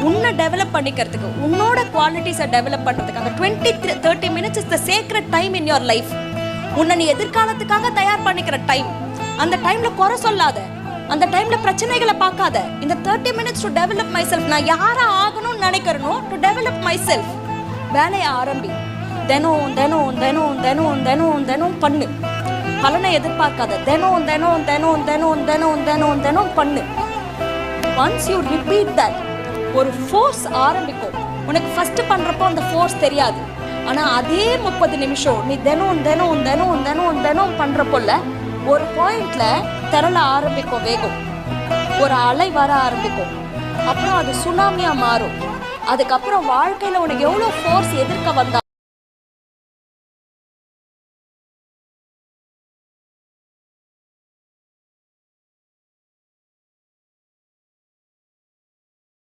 உன்னை டெவலப் பண்ணிக்கிறதுக்கு, உன்னோட குவாலிட்டிஸை டெவலப் பண்ணுறதுக்கு அந்த 20-30 minutes is the sacred time in your life. உன்னை நீ எதிர்காலத்துக்காக தயார் பண்ணிக்கிற டைம். அந்த டைமில் குறை சொல்லாத, அந்த டைமில் பிரச்சனைகளை பார்க்காத. இந்த 30 minutes to develop my self. நான் யாரை ஆகணும்னு நினைக்கிறனோ டு டெவலப் மை செல்ஃப். வேலையை ஆரம்பி. தினம் தினம் தினம் தினம் தினம் தினம் பண்ணு. பலனை எதிர்பார்க்காத. தினம் தினம் தினம் தினம் தினம் தினம் தினம் பண்ணு. ஒன்ஸ் யூ ரிப்பீட் தட், ஒரு ஃபோர்ஸ் ஆரம்பிக்கும். உனக்கு ஃபர்ஸ்ட் பண்றப்போ அந்த ஃபோர்ஸ் தெரியாது. ஆனா அதே 30 நிமிஷம் நீ தினம் தினம் தினம் தினம் தினம் பண்றப்போல ஒரு பாயிண்ட்ல திரள ஆரம்பிக்கும் வேகம். ஒரு அலை வர ஆரம்பிக்கும். அப்புறம் அது சுனாமியா மாறும். அதுக்கப்புறம் வாழ்க்கையில உனக்கு எவ்வளவு ஃபோர்ஸ் எதிர்க்க வந்தா